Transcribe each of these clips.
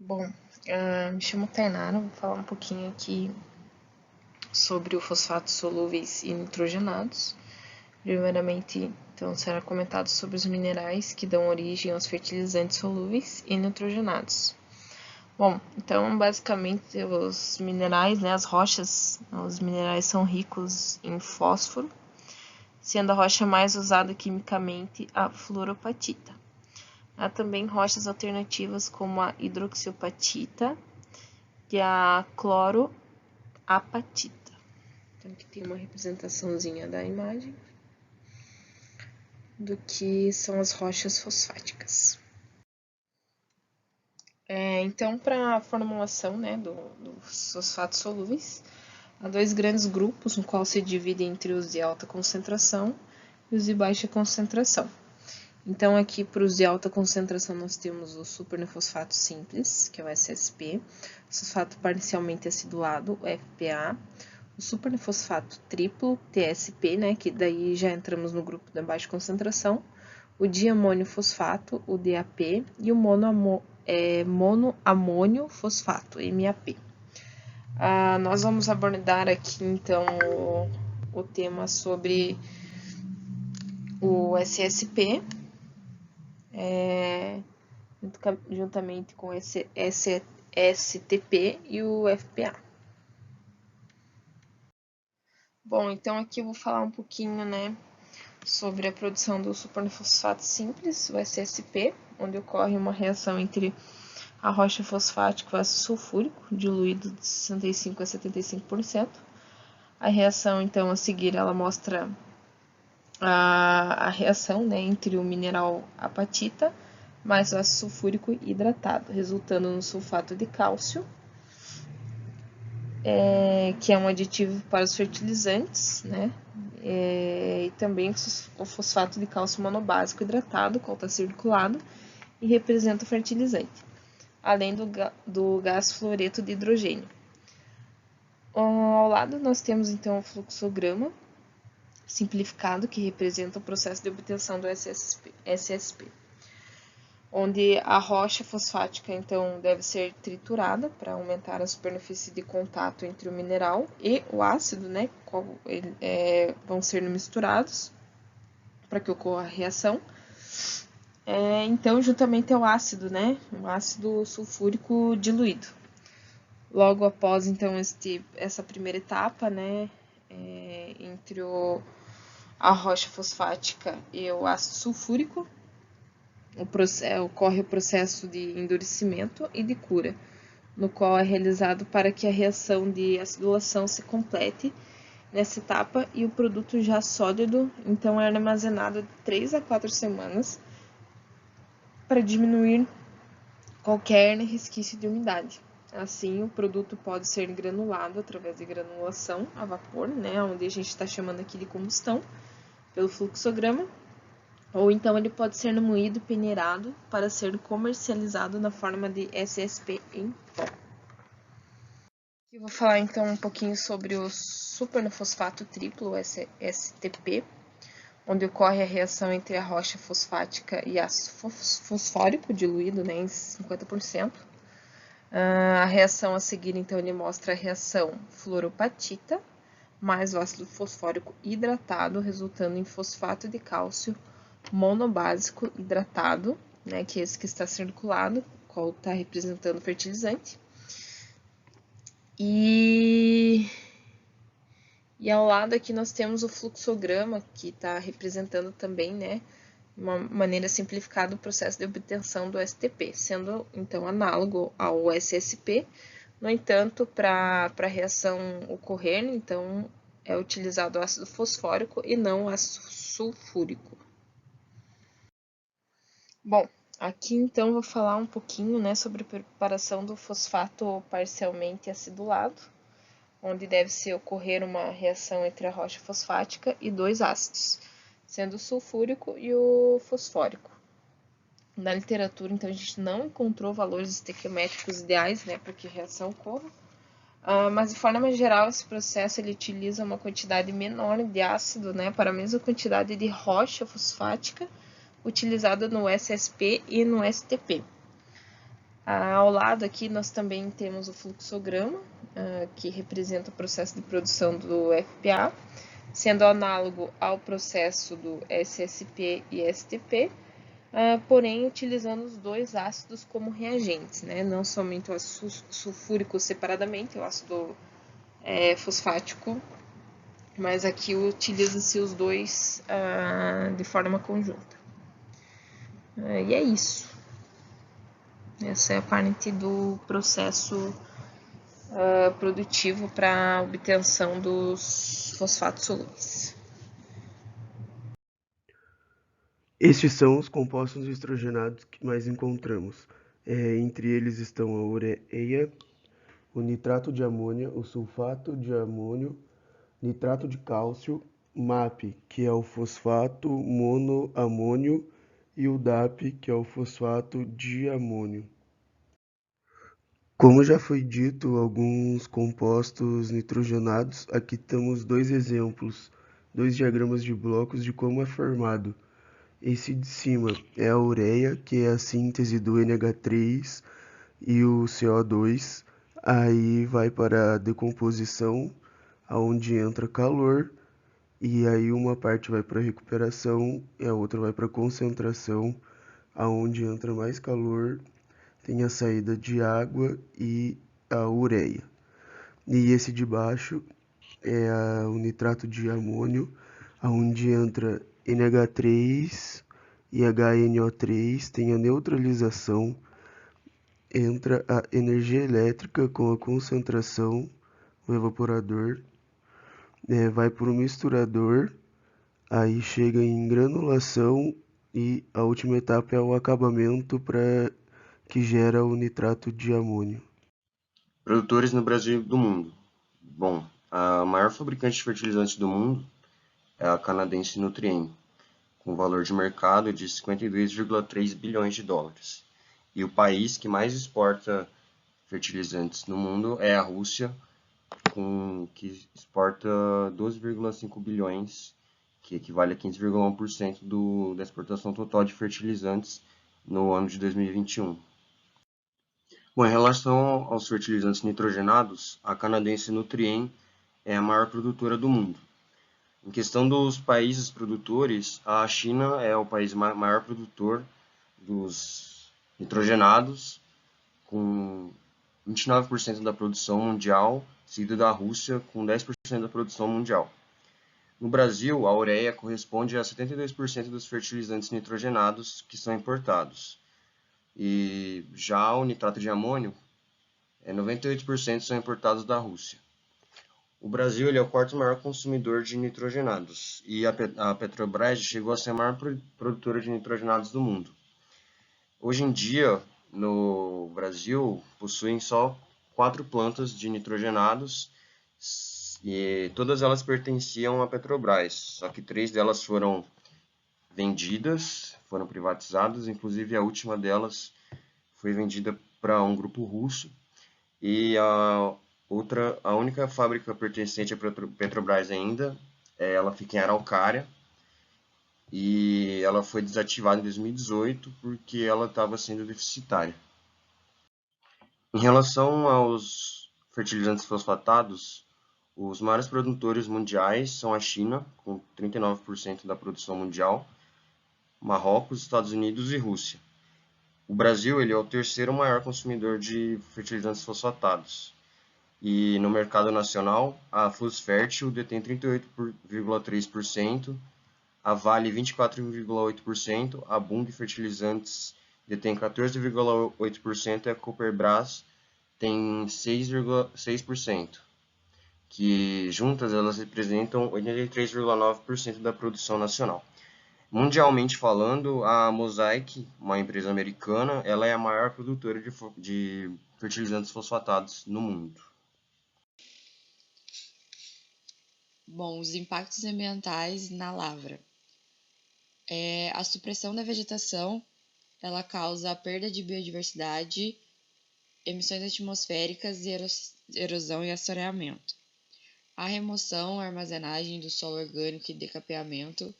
Bom, me chamo Tainara, vou falar um pouquinho aqui sobre os fosfatos solúveis e nitrogenados. Primeiramente, então, será comentado sobre os minerais que dão origem aos fertilizantes solúveis e nitrogenados. Bom, então, basicamente, os minerais, né, as rochas, os minerais são ricos em fósforo, sendo a rocha mais usada quimicamente a fluoropatita. Há também rochas alternativas como a hidroxiapatita e a cloroapatita. Então aqui tem uma representaçãozinha da imagem do que são as rochas fosfáticas. Então, para a formulação, né, dos fosfatos solúveis, há dois grandes grupos, no qual se divide entre os de alta concentração e os de baixa concentração. Então, aqui para os de alta concentração, nós temos o supernefosfato simples, que é o SSP, o fosfato parcialmente acidulado, o FPA, o supernefosfato triplo, TSP, né, que daí já entramos no grupo da baixa concentração, o diamônio fosfato, o DAP, e o monoamônio fosfato, MAP. Nós vamos abordar aqui, então, o tema sobre o SSP, juntamente com esse STP e o FPA. Bom, então aqui eu vou falar um pouquinho, né, sobre a produção do supernefosfato simples, o SSP, onde ocorre uma reação entre a rocha fosfática e o ácido sulfúrico, diluído de 65% a 75%. A reação, então, a seguir, ela mostra a reação, né, entre o mineral apatita mais o ácido sulfúrico hidratado, resultando no sulfato de cálcio, que é um aditivo para os fertilizantes, né? E também o fosfato de cálcio monobásico hidratado, qual está circulado, e representa o fertilizante, além do gás fluoreto de hidrogênio. Ao lado nós temos então o fluxograma simplificado, que representa o processo de obtenção do SSP, onde a rocha fosfática então deve ser triturada para aumentar a superfície de contato entre o mineral e o ácido, né? Vão ser misturados para que ocorra a reação. Então, juntamente ao ácido, né? O ácido sulfúrico diluído. Logo após, então, essa primeira etapa, né? Entre a rocha fosfática e o ácido sulfúrico, ocorre o processo de endurecimento e de cura, no qual é realizado para que a reação de acidulação se complete nessa etapa e o produto já sólido, então, é armazenado de 3 a 4 semanas para diminuir qualquer resquício de umidade. Assim, o produto pode ser granulado através de granulação a vapor, né, onde a gente está chamando aqui de combustão, pelo fluxograma, ou então ele pode ser moído e peneirado para ser comercializado na forma de SSP em pó. Aqui eu vou falar então um pouquinho sobre o supernefosfato triplo, STP, onde ocorre a reação entre a rocha fosfática e ácido fosfórico diluído, né, em 50%. A reação a seguir, então, ele mostra a reação fluoropatita mais o ácido fosfórico hidratado, resultando em fosfato de cálcio monobásico hidratado, né, que é esse que está circulado, qual está representando o fertilizante. E ao lado aqui nós temos o fluxograma, que está representando também, né, uma maneira simplificada o processo de obtenção do STP, sendo então análogo ao SSP. No entanto, para a reação ocorrer, então é utilizado o ácido fosfórico e não o ácido sulfúrico. Bom, aqui então vou falar um pouquinho, né, sobre a preparação do fosfato parcialmente acidulado, onde deve-se ocorrer uma reação entre a rocha fosfática e dois ácidos, sendo o sulfúrico e o fosfórico. Na literatura, então, a gente não encontrou valores estequiométricos ideais, né, para que a reação ocorra, mas de forma geral esse processo ele utiliza uma quantidade menor de ácido, né, para a mesma quantidade de rocha fosfática utilizada no SSP e no STP. Ao lado aqui nós também temos o fluxograma, que representa o processo de produção do FPA, sendo análogo ao processo do SSP e STP, porém utilizando os dois ácidos como reagentes, né? Não somente o ácido sulfúrico separadamente, o ácido fosfático, mas aqui utiliza-se os dois de forma conjunta. E é isso. Essa é a parte do processo produtivo para a obtenção dos fosfatos solúveis. Estes são os compostos nitrogenados que mais encontramos. Entre eles estão a ureia, o nitrato de amônia, o sulfato de amônio, nitrato de cálcio, MAP, que é o fosfato monoamônio, e o DAP, que é o fosfato de amônio. Como já foi dito, alguns compostos nitrogenados, aqui temos dois exemplos, dois diagramas de blocos de como é formado. Esse de cima é a ureia, que é a síntese do NH3 e o CO2. Aí vai para a decomposição, aonde entra calor, e aí uma parte vai para a recuperação e a outra vai para a concentração, aonde entra mais calor, tem a saída de água e a ureia. E esse de baixo é o nitrato de amônio, aonde entra NH3 e HNO3, tem a neutralização, entra a energia elétrica com a concentração, o evaporador, vai para o misturador, aí chega em granulação e a última etapa é o acabamento para que gera o nitrato de amônio. Produtores no Brasil e do mundo. Bom, a maior fabricante de fertilizantes do mundo é a canadense Nutrien, com valor de mercado de 52,3 bilhões de dólares. E o país que mais exporta fertilizantes no mundo é a Rússia, que exporta 12,5 bilhões, que equivale a 15,1% da exportação total de fertilizantes no ano de 2021. Bom, em relação aos fertilizantes nitrogenados, a canadense Nutrien é a maior produtora do mundo. Em questão dos países produtores, a China é o país maior produtor dos nitrogenados, com 29% da produção mundial, seguido da Rússia, com 10% da produção mundial. No Brasil, a ureia corresponde a 72% dos fertilizantes nitrogenados que são importados. E já o nitrato de amônio, 98% são importados da Rússia. O Brasil ele é o quarto maior consumidor de nitrogenados e a Petrobras chegou a ser a maior produtora de nitrogenados do mundo. Hoje em dia, no Brasil, possuem só 4 plantas de nitrogenados e todas elas pertenciam à Petrobras, só que 3 delas foram vendidas, foram privatizadas, inclusive a última delas foi vendida para um grupo russo e a única fábrica pertencente à Petrobras ainda, ela fica em Araucária e ela foi desativada em 2018 porque ela estava sendo deficitária. Em relação aos fertilizantes fosfatados, os maiores produtores mundiais são a China, com 39% da produção mundial, Marrocos, Estados Unidos e Rússia. O Brasil ele é o terceiro maior consumidor de fertilizantes fosfatados. E no mercado nacional, a Flusfértil detém 38,3%, a Vale 24,8%, a Bung Fertilizantes detém 14,8% e a Cooperbras tem 6,6%, que juntas elas representam 83,9% da produção nacional. Mundialmente falando, a Mosaic, uma empresa americana, ela é a maior produtora de fertilizantes fosfatados no mundo. Bom, os impactos ambientais na lavra. A supressão da vegetação, ela causa a perda de biodiversidade, emissões atmosféricas, erosão e assoreamento. A remoção, a armazenagem do solo orgânico e decapeamento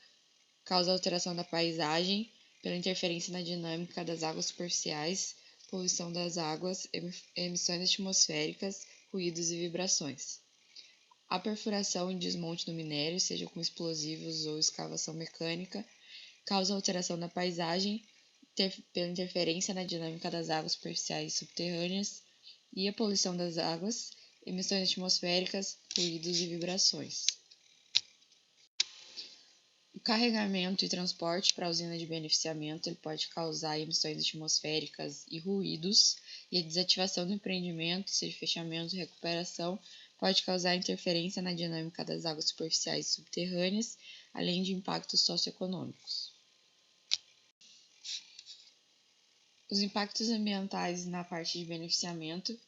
causa alteração da paisagem pela interferência na dinâmica das águas superficiais, poluição das águas, emissões atmosféricas, ruídos e vibrações. A perfuração e desmonte do minério, seja com explosivos ou escavação mecânica, causa alteração da paisagem pela interferência na dinâmica das águas superficiais e subterrâneas, e a poluição das águas, emissões atmosféricas, ruídos e vibrações. O carregamento e transporte para a usina de beneficiamento ele pode causar emissões atmosféricas e ruídos, e a desativação do empreendimento, seja fechamento e recuperação, pode causar interferência na dinâmica das águas superficiais e subterrâneas, além de impactos socioeconômicos. Os impactos ambientais na parte de beneficiamento.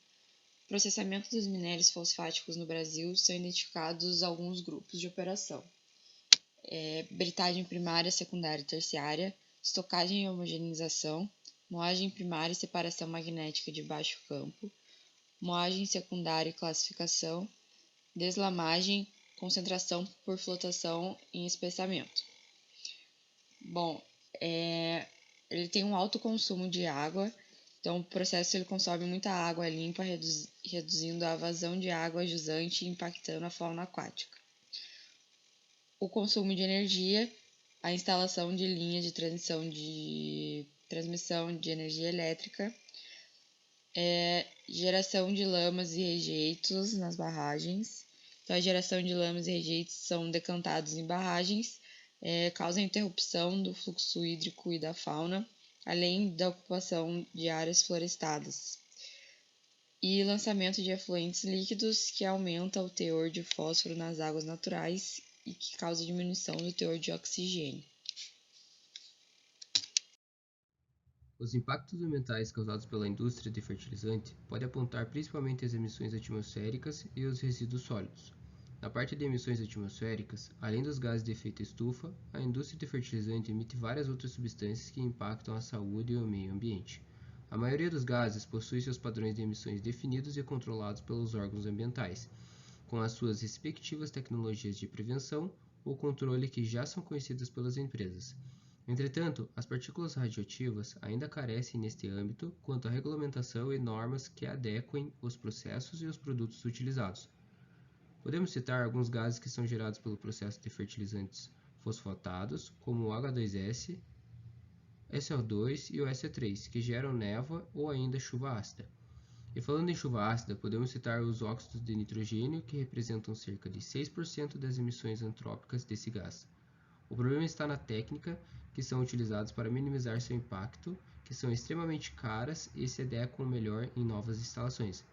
Processamento dos minérios fosfáticos no Brasil são identificados alguns grupos de operação. Britagem primária, secundária e terciária, estocagem e homogeneização, moagem primária e separação magnética de baixo campo, moagem secundária e classificação, deslamagem, concentração por flotação em espessamento. Ele tem um alto consumo de água, então o processo ele consome muita água limpa, reduzindo a vazão de água jusante e impactando a fauna aquática. O consumo de energia, a instalação de linhas de transmissão de energia elétrica, geração de lamas e rejeitos nas barragens. Então, a geração de lamas e rejeitos são decantados em barragens, causa interrupção do fluxo hídrico e da fauna, além da ocupação de áreas florestadas. E lançamento de efluentes líquidos, que aumenta o teor de fósforo nas águas naturais e que causa diminuição do teor de oxigênio. Os impactos ambientais causados pela indústria de fertilizante podem apontar principalmente as emissões atmosféricas e os resíduos sólidos. Na parte de emissões atmosféricas, além dos gases de efeito estufa, a indústria de fertilizante emite várias outras substâncias que impactam a saúde e o meio ambiente. A maioria dos gases possui seus padrões de emissões definidos e controlados pelos órgãos ambientais, com as suas respectivas tecnologias de prevenção ou controle que já são conhecidas pelas empresas. Entretanto, as partículas radioativas ainda carecem neste âmbito quanto à regulamentação e normas que adequem os processos e os produtos utilizados. Podemos citar alguns gases que são gerados pelo processo de fertilizantes fosfatados, como o H2S, SO2 e o SO3, que geram névoa ou ainda chuva ácida. E falando em chuva ácida, podemos citar os óxidos de nitrogênio, que representam cerca de 6% das emissões antrópicas desse gás. O problema está na técnica que são utilizadas para minimizar seu impacto, que são extremamente caras e se adequam melhor em novas instalações.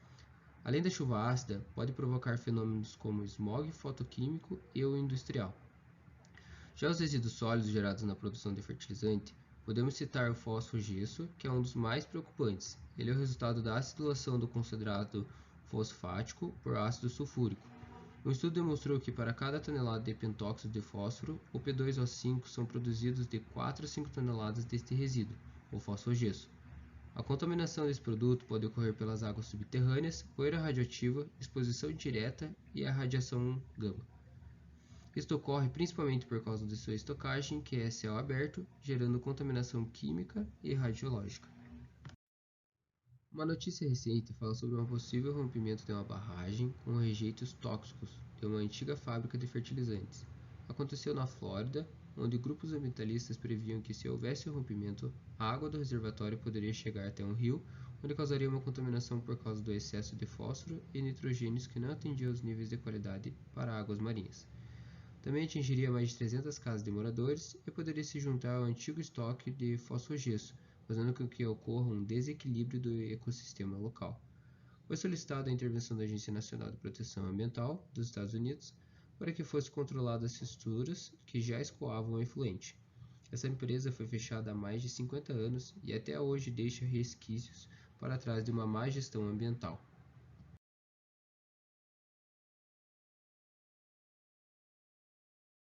Além da chuva ácida, pode provocar fenômenos como smog fotoquímico e o industrial. Já os resíduos sólidos gerados na produção de fertilizante, podemos citar o fosfogesso, que é um dos mais preocupantes. Ele é o resultado da acidulação do concentrado fosfático por ácido sulfúrico. Um estudo demonstrou que para cada tonelada de pentóxido de fósforo, o P2O5 são produzidos de 4 a 5 toneladas deste resíduo, o fosfogesso. A contaminação desse produto pode ocorrer pelas águas subterrâneas, poeira radioativa, exposição direta e a radiação gama. Isto ocorre principalmente por causa de sua estocagem, que é céu aberto, gerando contaminação química e radiológica. Uma notícia recente fala sobre um possível rompimento de uma barragem com rejeitos tóxicos de uma antiga fábrica de fertilizantes. Aconteceu na Flórida, onde grupos ambientalistas previam que se houvesse o rompimento, a água do reservatório poderia chegar até um rio, onde causaria uma contaminação por causa do excesso de fósforo e nitrogênios que não atendia os níveis de qualidade para águas marinhas. Também atingiria mais de 300 casas de moradores e poderia se juntar ao antigo estoque de fosfogesso, fazendo com que ocorra um desequilíbrio do ecossistema local. Foi solicitada a intervenção da Agência Nacional de Proteção Ambiental dos Estados Unidos para que fosse controlada as fissuras que já escoavam o efluente. Essa empresa foi fechada há mais de 50 anos e até hoje deixa resquícios para trás de uma má gestão ambiental.